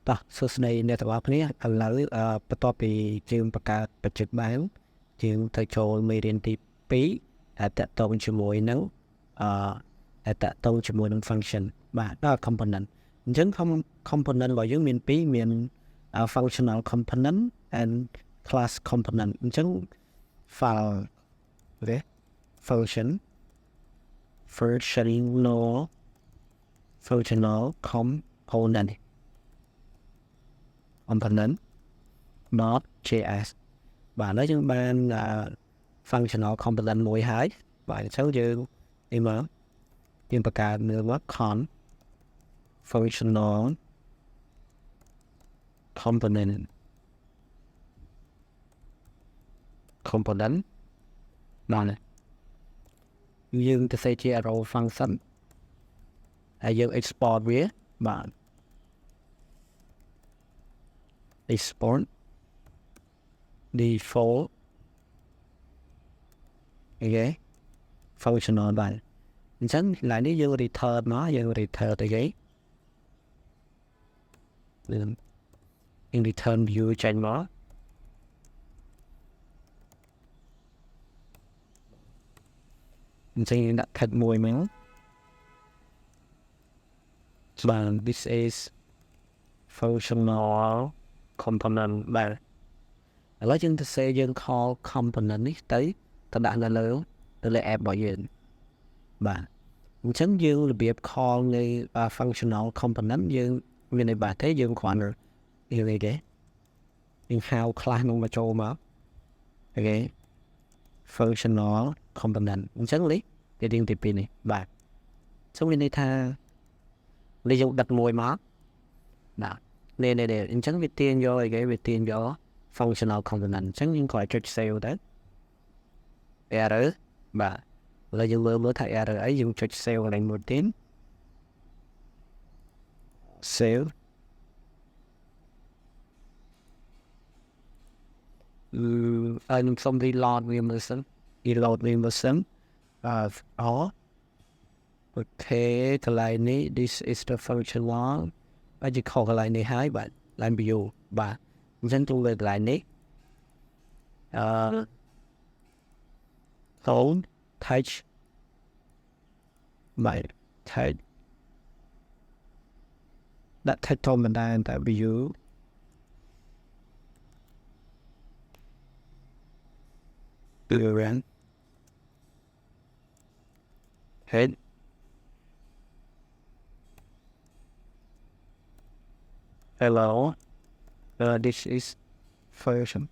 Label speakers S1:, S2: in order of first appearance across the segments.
S1: តោះសួស្តីអ្នកទាំងអស់គ្នាឥឡូវបន្ទាប់ពីយើងបង្កើតបច្ចេកបានយើងទៅចូលមេរៀនទី2តាក់ទងជាមួយនឹងតាក់ទងជាមួយនឹង function បាទដល់ component អញ្ចឹង component របស់យើងមាន2មាន functional component and class component អញ្ចឹង file functional component.js បាទហើយយើងបាន functional component មួយហើយបាទអញ្ចឹងយើងនេះមកយើងបង្កើតនៅមក functional component បាទយើងទៅសេជា arrow function ហើយយើង export វាបាទ export default okay functional បាទអញ្ចឹងឡើយនេះយើង return មកយើង return ទៅគេយើង return view ចេញមកអញ្ចឹងយើងដាក់ tag មួយមកបាទ this is functional component បាទឥឡូវយើងទៅសេយើង call component នេះទៅដាក់នៅលើ app របស់យើងបាទអញ្ចឹងយើងរបៀប call នៃ functional component យើងមានន័យបាទទេយើងគ្រាន់តែយើងគេយើងហៅ class នោះមកចូលមកអូខេ functional component អញ្ចឹងនេះវារៀងទី2នេះបាទអញ្ចឹងមានន័យថានេះយើងដាក់មួយមកបាទនេះអញ្ចឹងវាទាញយកអីគេវាទាញយក functional component អញ្ចឹងយើងគ្រាន់តែចុច save ទៅ error បាទឥឡូវយើងមើលថា error អីយើងចុច save កន្លែងមួយទៀត saveខ្ញុំសុំ reload វាមើលសិន reload វាមើលសិនokay កន្លែងនេះ this is the functional បាទជាខុសកន្លែងនេះហើយបាទ line view បាទអញ្ចឹងចូលលើកន្លែងនេះtone touch បាទ touch ដាក់ touch ធម្មតាតែ view run head hello this is functional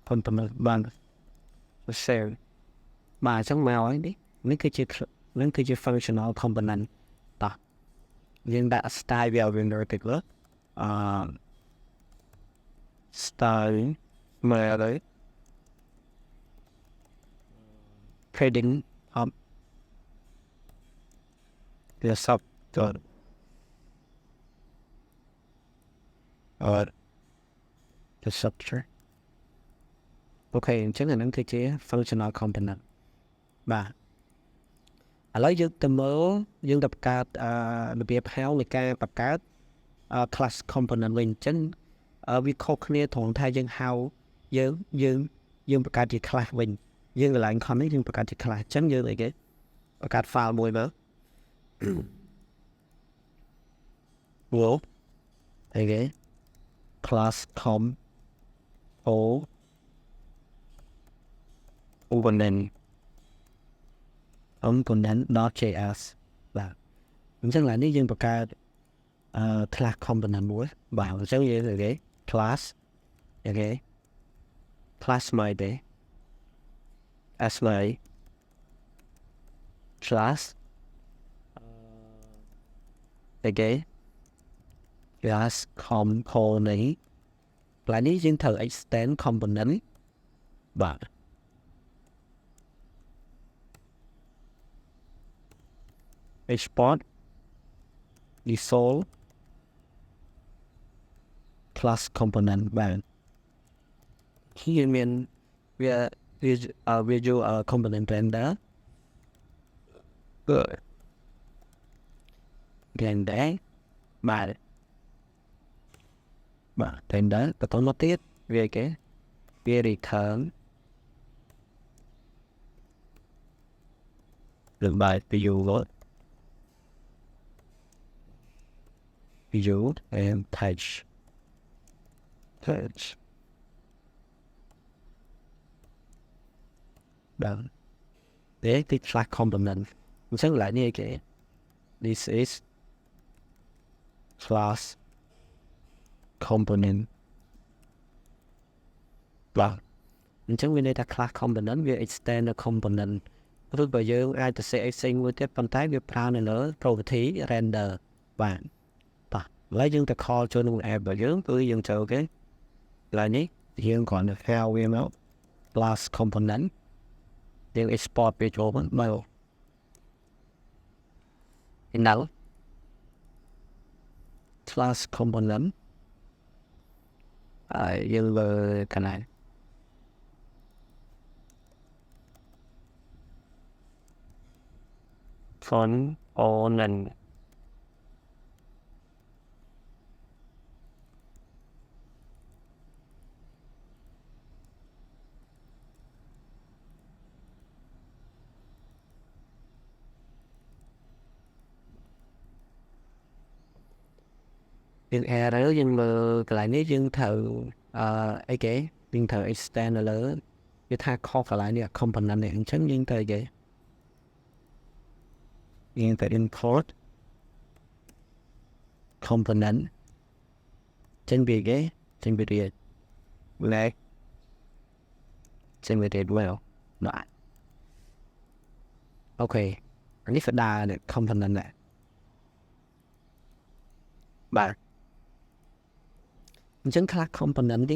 S1: component បាទ save បាទអញ្ចឹងមកហើយនេះគឺជា functional component តោះយើងដាក់ style វាវិញទៅលើstyle មើលហើយ heading up the sub dot or the structure អូខេអញ្ចឹងអានឹងគឺជា functional component បាទឥឡូវយើងទៅមើលយើងទៅបង្កើតរបៀបហៅនៃការបង្កើត class component វិញអញ្ចឹងវាខុសគ្នាត្រង់ថាយើងហៅយើងបង្កើតជា class វិញយើងកន្លែង con នេះយើងបង្កើតជា class អញ្ចឹងយើងអីគេបង្កើត file មួយមើល world អីគេ class component.js បាទអញ្ចឹងឡើយនេះយើងបង្កើតclass component មួយបាទអញ្ចឹងយើងអីគេ class អីគេ class មួយទេ as មួយ class អីគេ class component ឡើយនេះយើងត្រូវ extend component បាទ export default class component បាទhier មានវាយក component render bạn bạn trên đó ta tốn nó tiết về cái về return được bài ví dụ and page đó để cái class component mình sẽ lại như cái this is class component và mình chẳng về đây class component về external component lúc bây giờ ai ta sẽ extend với tiếp phần tái về plan này nữa property render và lấy chúng ta call cho nó app bây giờ tôi dùng cho cái là nhé hiện còn được theo VML class component then export page over mail in now class component dân về cái này component nhưng đó nhưng mà lại nếu dân thợ ấy cái dân thợ external lớn cái thang call phải lại nè component này chẳng dân thợ vậy dân thợ import component trên bì cái trên bì điện lệ trên bì điện well đoạn ok anh phải đa được component này bạn chẳng class component đi